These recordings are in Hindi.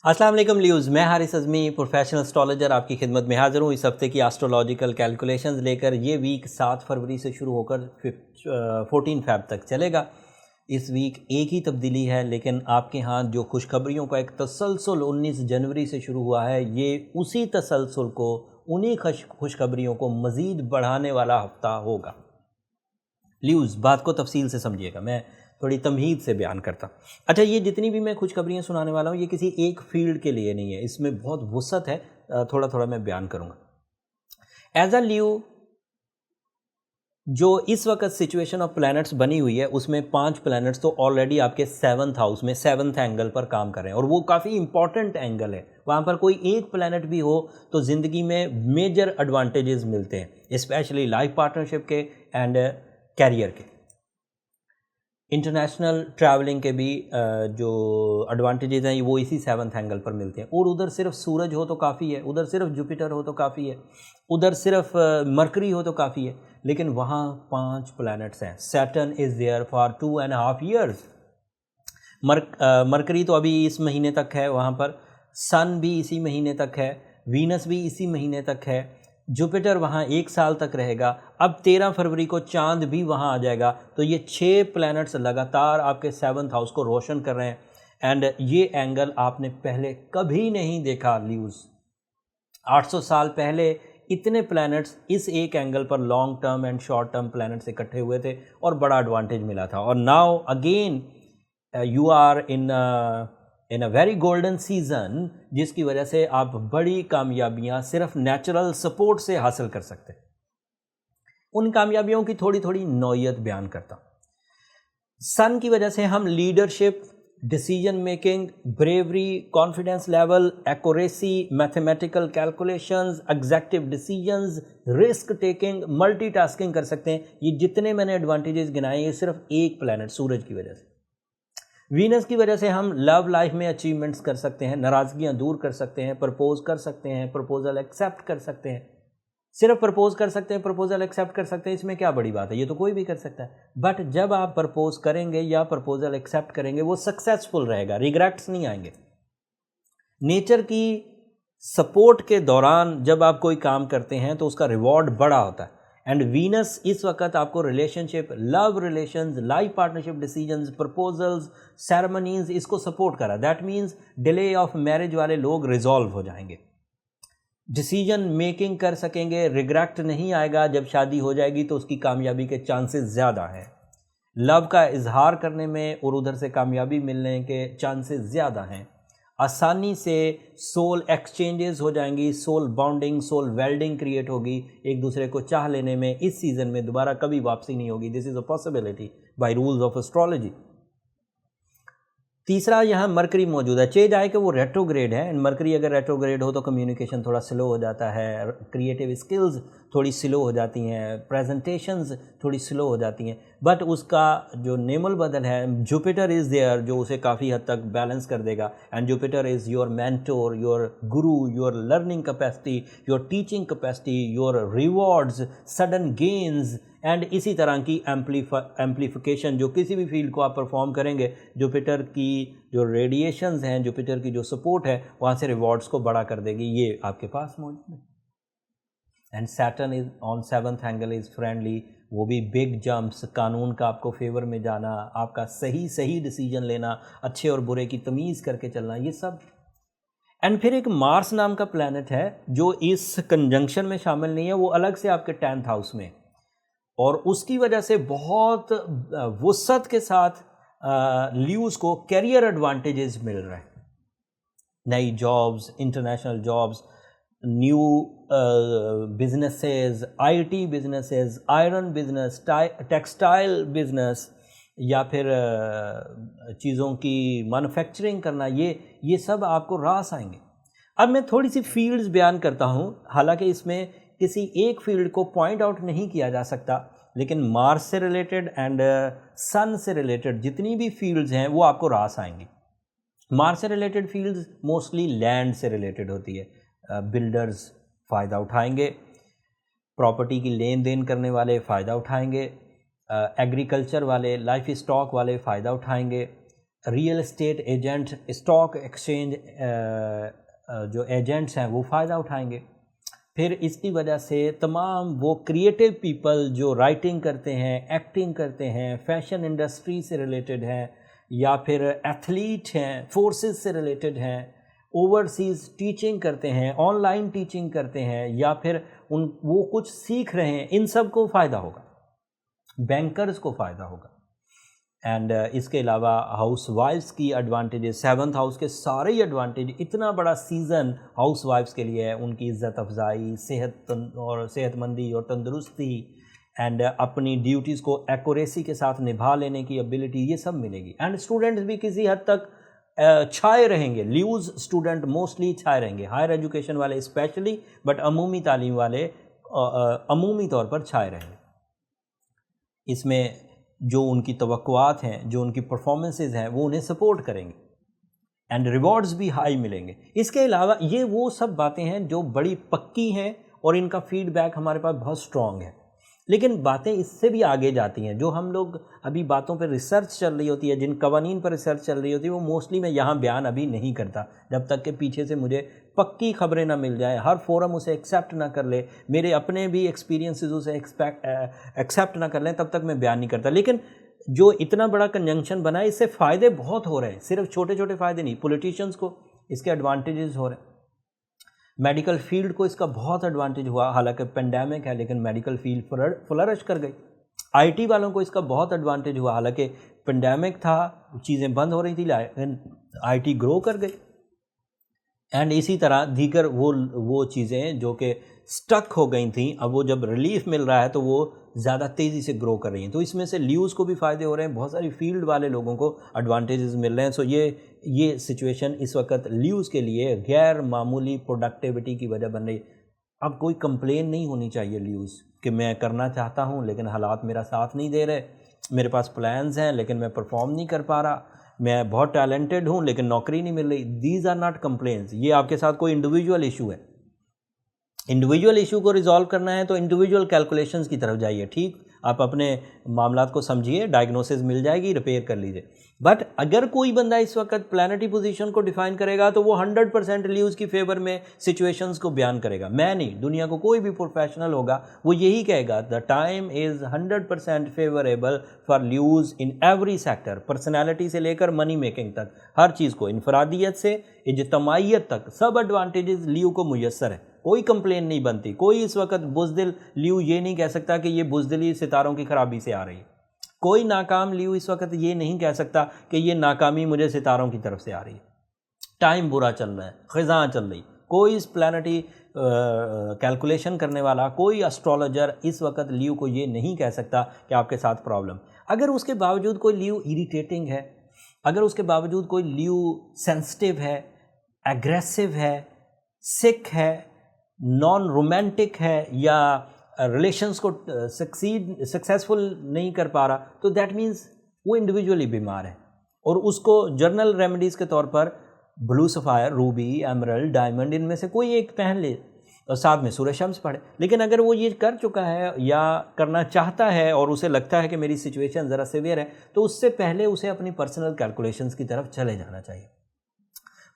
अस्सलाम वालेकुम ल्यूज़, मैं हारिस अज़मी प्रोफेशनल एस्ट्रोलॉजर आपकी खिदमत में हाज़िर हूँ। इस हफ़्ते की एस्ट्रोलॉजिकल कैलकुलेशंस लेकर ये वीक 7 फरवरी से शुरू होकर 14 फ़रवरी तक चलेगा। इस वीक एक ही तब्दीली है, लेकिन आपके यहाँ जो खुशखबरियों का एक तसलसल 19 जनवरी से शुरू हुआ है, ये उसी तसलसल को, उन्हीं खुशखबरियों को मज़ीद बढ़ाने वाला हफ़्ता होगा। ल्यूज़, बात को तफसील से समझिएगा, मैं थोड़ी तमहीद से बयान करता। अच्छा, ये जितनी भी मैं खुशखबरियाँ सुनाने वाला हूँ, ये किसी एक फील्ड के लिए नहीं है, इसमें बहुत वुसअत है। थोड़ा थोड़ा मैं बयान करूँगा। एज अ ल्यू, जो इस वक्त सिचुएशन ऑफ प्लैनेट्स बनी हुई है, उसमें 5 प्लैनेट्स तो ऑलरेडी आपके 7th हाउस में 7th एंगल पर काम कर रहे हैं, और वो काफ़ी इंपॉर्टेंट एंगल है। वहाँ पर कोई एक प्लैनेट भी हो तो ज़िंदगी में मेजर एडवांटेजेस मिलते हैं, स्पेशली लाइफ पार्टनरशिप के एंड कैरियर के। इंटरनेशनल ट्रैवलिंग के भी जो एडवांटेजेस हैं वो इसी 7th एंगल पर मिलते हैं। और उधर सिर्फ सूरज हो तो काफ़ी है, उधर सिर्फ जुपिटर हो तो काफ़ी है, उधर सिर्फ मरकरी हो तो काफ़ी है, लेकिन वहाँ 5 प्लैनेट्स हैं। Saturn is there for 2.5 years. Mercury तो अभी इस महीने तक है वहाँ पर, सन भी इसी महीने तक है, वीनस भी इसी महीने तक है, जुपिटर वहाँ 1 साल तक रहेगा। अब 13 फरवरी को चांद भी वहाँ आ जाएगा। तो ये 6 प्लैनेट्स लगातार आपके 7th हाउस को रोशन कर रहे हैं, एंड ये एंगल आपने पहले कभी नहीं देखा ल्यूज़। 800 साल पहले इतने प्लैनेट्स इस एक एंगल पर long term and short term planets इकट्ठे हुए थे और बड़ा एडवांटेज मिला था। और now again you are in a very golden season, जिसकी वजह से आप बड़ी कामयाबियां सिर्फ नेचुरल सपोर्ट से हासिल कर सकते हैं। उन कामयाबियों की थोड़ी थोड़ी नौयत बयान करता हूं। सन की वजह से हम leadership, decision making, bravery, confidence level, accuracy, mathematical calculations, executive decisions, risk taking, multitasking कर सकते हैं। ये जितने मैंने एडवांटेजेस गिनाए, ये सिर्फ एक प्लैनेट सूरज की वजह से। वीनस की वजह से हम लव लाइफ में अचीवमेंट्स कर सकते हैं, नाराज़गियाँ दूर कर सकते हैं, प्रपोज कर सकते हैं, प्रपोजल एक्सेप्ट कर सकते हैं। सिर्फ प्रपोज कर सकते हैं, प्रपोजल एक्सेप्ट कर सकते हैं, इसमें क्या बड़ी बात है, ये तो कोई भी कर सकता है। बट जब आप प्रपोज करेंगे या प्रपोजल एक्सेप्ट करेंगे, वो सक्सेसफुल रहेगा, रिग्रेट्स नहीं आएंगे। नेचर की सपोर्ट के दौरान जब आप कोई काम करते हैं तो उसका रिवॉर्ड बड़ा होता है। एंड वीनस इस वक्त आपको relationship, love relations, life partnership decisions, proposals, ceremonies, इसको सपोर्ट करा। That means delay of marriage वाले लोग रिजॉल्व हो जाएंगे, डिसीजन मेकिंग कर सकेंगे, रिग्रेट नहीं आएगा। जब शादी हो जाएगी तो उसकी कामयाबी के चांसेस ज़्यादा हैं। लव का इजहार करने में और उधर से कामयाबी मिलने के चांसेस ज़्यादा हैं। आसानी से सोल एक्सचेंजेस हो जाएंगी, soul bonding, soul welding create होगी। एक दूसरे को चाह लेने में इस सीज़न में दोबारा कभी वापसी नहीं होगी। This is a possibility by rules of astrology. तीसरा, यहाँ मरकरी मौजूद है। चेंज आए कि वो रेट्रोग्रेड है, एंड मरकरी अगर रेट्रोग्रेड हो तो कम्युनिकेशन थोड़ा स्लो हो जाता है, क्रिएटिव स्किल्स थोड़ी स्लो हो जाती हैं, प्रेजेंटेशंस थोड़ी स्लो हो जाती हैं। बट उसका जो नेमल बदल है, जुपिटर इज़ देयर, जो उसे काफ़ी हद तक बैलेंस कर देगा। And Jupiter is your mentor, your guru, your learning capacity, your teaching capacity, your rewards, sudden gains, and इसी तरह की एम्प्लीफिकेशन। जो किसी भी फील्ड को आप परफॉर्म करेंगे, जुपिटर की जो रेडिएशंस हैं, जुपिटर की जो सपोर्ट है, वहाँ से रिवॉर्ड्स को बड़ा कर देगी। ये आपके पास मौजूद है। And Saturn is on 7th angle is friendly, वो भी बिग जंप्स, कानून का आपको फेवर में जाना, आपका सही डिसीजन लेना, अच्छे और बुरे की तमीज़ करके चलना, ये सब। एंड फिर एक मार्स नाम का प्लैनेट है जो इस कंजंक्शन में शामिल नहीं है, वो अलग से आपके 10th हाउस में, और उसकी वजह से बहुत वुसअत के साथ ल्यूज़ को कैरियर एडवांटेजेस मिल रहे हैं। नई jobs, international jobs, new businesses, IT businesses, iron business, textile business, या फिर चीज़ों की मैन्युफैक्चरिंग करना, ये सब आपको रास आएंगे। अब मैं थोड़ी सी फील्ड्स बयान करता हूँ, हालांकि इसमें किसी एक फील्ड को पॉइंट आउट नहीं किया जा सकता, लेकिन मार्स से रिलेटेड एंड सन से रिलेटेड जितनी भी फील्ड्स हैं वो आपको रास आएंगी। मार्स से रिलेटेड फील्ड्स मोस्टली लैंड से रिलेटेड होती है। बिल्डर्स फ़ायदा उठाएंगे, प्रॉपर्टी की लेन देन करने वाले फ़ायदा उठाएंगे, एग्रीकल्चर वाले, लाइफ स्टॉक वाले फ़ायदा उठाएंगे, real estate agent, stock exchange जो एजेंट्स हैं वो फ़ायदा उठाएंगे। फिर इसकी वजह से तमाम वो क्रिएटिव पीपल जो राइटिंग करते हैं, एक्टिंग करते हैं, फैशन इंडस्ट्री से रिलेटेड हैं, या फिर एथलीट हैं, फोर्सेस से रिलेटेड हैं, ओवरसीज़ टीचिंग करते हैं, ऑनलाइन टीचिंग करते हैं, या फिर वो कुछ सीख रहे हैं, इन सब को फ़ायदा होगा, बैंकर्स को फ़ायदा होगा। एंड इसके अलावा हाउस वाइफ्स की एडवांटेजेस, 7th हाउस के सारे ही एडवांटेज, इतना बड़ा सीज़न हाउस वाइफ्स के लिए है, उनकी इज़्ज़त अफजाई, सेहतमंदी और तंदुरुस्ती, एंड अपनी ड्यूटीज़ को एक्यूरेसी के साथ निभा लेने की एबिलिटी, ये सब मिलेगी। एंड स्टूडेंट्स भी किसी हद तक छाए रहेंगे, ल्यूज़ स्टूडेंट मोस्टली छाए रहेंगे, हायर एजुकेशन वाले स्पेशली, बट अमूमी तालीम वाले अमूमी तौर पर छाए रहेंगे। इसमें जो उनकी तवक्कुआत हैं, जो उनकी परफॉर्मेंसेस हैं, वो उन्हें सपोर्ट करेंगे एंड रिवॉर्ड्स भी हाई मिलेंगे। इसके अलावा ये वो सब बातें हैं जो बड़ी पक्की हैं और इनका फीडबैक हमारे पास बहुत स्ट्रॉन्ग है। लेकिन बातें इससे भी आगे जाती हैं, जो हम लोग अभी बातों पर रिसर्च चल रही होती है, जिन कवानीन पर रिसर्च चल रही होती है, वो मोस्टली मैं यहाँ बयान अभी नहीं करता जब तक कि पीछे से मुझे पक्की खबरें ना मिल जाएं, हर फोरम उसे एक्सेप्ट ना कर ले, मेरे अपने भी एक्सपीरियंसेस उसे एक्सेप्ट ना कर लें, तब तक मैं बयान नहीं करता। लेकिन जो इतना बड़ा कंजंक्शन बना है, इससे फ़ायदे बहुत हो रहे हैं, सिर्फ छोटे छोटे फ़ायदे नहीं, पॉलिटिशियंस को इसके एडवांटेजेस हो रहे हैं, मेडिकल फील्ड को इसका बहुत एडवांटेज हुआ, हालांकि पेंडेमिक है लेकिन मेडिकल फील्ड फ्लरिश कर गई। आईटी वालों को इसका बहुत एडवांटेज हुआ, हालांकि पेंडेमिक था, चीज़ें बंद हो रही थी, लेकिन आईटी ग्रो कर गई। एंड इसी तरह दीगर वो चीज़ें जो कि स्टक हो गई थी, अब वो जब रिलीफ मिल रहा है तो वो ज़्यादा तेज़ी से ग्रो कर रही हैं। तो इसमें से ल्यूज़ को भी फ़ायदे हो रहे हैं, बहुत सारी फील्ड वाले लोगों को एडवांटेजेस मिल रहे हैं। सो ये सिचुएशन इस वक्त ल्यूज़ के लिए गैर मामूली प्रोडक्टिविटी की वजह बन रही। अब कोई कंप्लेन नहीं होनी चाहिए ल्यूज़ कि मैं करना चाहता हूँ लेकिन हालात मेरा साथ नहीं दे रहे, मेरे पास प्लान्स हैं लेकिन मैं परफॉर्म नहीं कर पा रहा, मैं बहुत टैलेंटेड हूँ लेकिन नौकरी नहीं मिल रही। These are not complaints. ये आपके साथ कोई इंडिविजुअल इशू है। इंडिविजुअल इशू को रिजॉल्व करना है तो इंडिविजुअल कैलकुलेशंस की तरफ जाइए, ठीक, आप अपने मामलात को समझिए, डायग्नोसिस मिल जाएगी, रिपेयर कर लीजिए। बट अगर कोई बंदा इस वक्त प्लैनेटरी पोजीशन को डिफाइन करेगा तो वो 100% ल्यूज़ की फेवर में सिचुएशंस को बयान करेगा। मैं नहीं, दुनिया को कोई भी प्रोफेशनल होगा वो यही कहेगा, the time is 100% favourable for Leos in every sector, personality से लेकर मनी मेकिंग तक, हर चीज़ को, इनफरादियत से इज्तमाइयत तक, सब एडवांटेजेस ल्यू को मुयस्सर है। कोई कंप्लेन नहीं बनती, कोई इस वक्त बुज़दिल ल्यू ये नहीं कह सकता कि ये बुज़दिली सितारों की खराबी से आ रही है। कोई नाकाम ल्यू इस वक्त ये नहीं कह सकता कि ये नाकामी मुझे सितारों की तरफ से आ रही है। टाइम बुरा चल रहा है, ख़ज़ां चल रही, कोई इस प्लैनेटरी कैलकुलेशन करने वाला, कोई एस्ट्रोलॉजर इस वक्त ल्यू को ये नहीं कह सकता कि आपके साथ प्रॉब्लम। अगर उसके बावजूद कोई ल्यू इरिटेटिंग है, अगर उसके बावजूद कोई ल्यू सेंसिटिव है, एग्रेसिव है, सिक है, नॉन रोमांटिक है, या रिलेशंस को सक्सेसफुल नहीं कर पा रहा, तो दैट मीन्स वो इंडिविजुअली बीमार है और उसको जर्नल रेमेडीज़ के तौर पर blue sapphire, Ruby, emerald, diamond, इनमें से कोई एक पहन ले और साथ में सूरज शम्स पढ़े। लेकिन अगर वो ये कर चुका है या करना चाहता है और उसे लगता है कि मेरी सिचुएशन ज़रा सीवियर है, तो उससे पहले उसे अपनी पर्सनल कैलकुलेशंस की तरफ चले जाना चाहिए।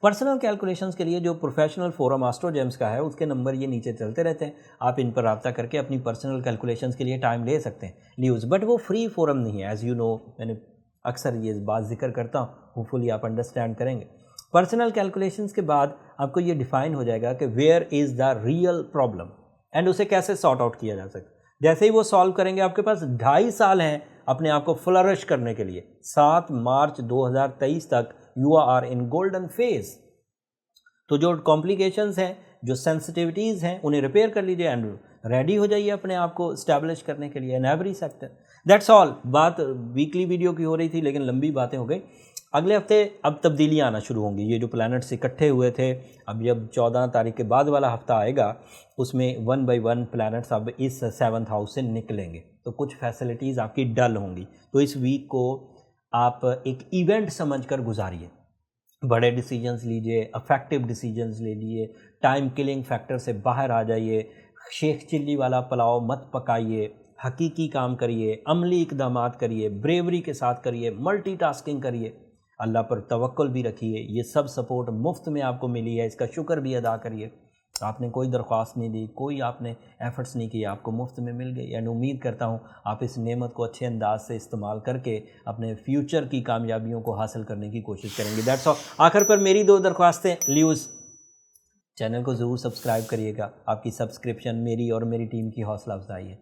पर्सनल कैलकुलेशंस के लिए जो प्रोफेशनल फोरम एस्ट्रोजेम्स का है, उसके नंबर ये नीचे चलते रहते हैं, आप इन पर रब्ता करके अपनी पर्सनल कैलकुलेशंस के लिए टाइम ले सकते हैं न्यूज़। बट वो फ्री फोरम नहीं है, एज़ यू नो, मैंने अक्सर ये बात जिक्र करता हूँ, होपफुली आप अंडरस्टैंड करेंगे। पर्सनल कैलकुलेशंस के बाद आपको ये डिफ़ाइन हो जाएगा कि where is the real problem and उसे कैसे सॉर्ट आउट किया जा सकता है। जैसे ही वो सॉल्व करेंगे, आपके पास 2.5 साल हैं अपने आप को फ्लरिश करने के लिए। 7 मार्च 2023 तक you are in golden phase. तो जो कॉम्प्लिकेशंस हैं, जो सेंसिटिविटीज़ हैं, उन्हें रिपेयर कर लीजिए एंड रेडी हो जाइए अपने आप को इस्टेब्लिश करने के लिए इन एवरी सेक्टर। That's all. बात वीकली वीडियो की हो रही थी लेकिन लंबी बातें हो गई। अगले हफ्ते अब तब्दीलियाँ आना शुरू होंगी। ये जो प्लैनेट्स इकट्ठे हुए थे, अब जब 14 तारीख के बाद वाला हफ्ता आएगा, उसमें 1 by 1 प्लैनेट्स अब इस 7th हाउस से निकलेंगे, तो कुछ फैसिलिटीज़ आपकी डल होंगी। तो इस वीक को आप एक इवेंट समझकर गुजारिए, बड़े डिसीजंस लीजिए, अफेक्टिव डिसीजंस ले लिए, टाइम किलिंग फैक्टर से बाहर आ जाइए, शेख चिल्ली वाला पुलाव मत पकाइए, हकीकी काम करिए, अमली इकदामात करिए, ब्रेवरी के साथ करिए, मल्टीटास्किंग करिए, अल्लाह पर तवक्कुल भी रखिए। ये सब सपोर्ट मुफ्त में आपको मिली है, इसका शुक्र भी अदा करिए। आपने कोई दरख्वास्त नहीं दी, कोई आपने एफ़र्ट्स नहीं किए, आपको मुफ्त में मिल गई। एंड उम्मीद करता हूँ आप इस नेमत को अच्छे अंदाज से इस्तेमाल करके अपने फ्यूचर की कामयाबियों को हासिल करने की कोशिश करेंगे। That's all. आखिर पर मेरी 2 दरख्वास्तें, ल्यूज़ चैनल को ज़रूर सब्सक्राइब करिएगा। आपकी सब्सक्रिप्शन मेरी और मेरी टीम की हौसला अफजाई है।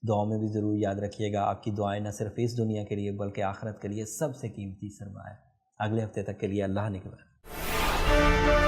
दुआओं में भी ज़रूर याद रखिएगा। आपकी दुआएं न सिर्फ इस दुनिया के लिए बल्कि आखिरत के लिए सबसे कीमती सरमाया है। अगले हफ्ते तक के लिए अल्लाह निगहबान।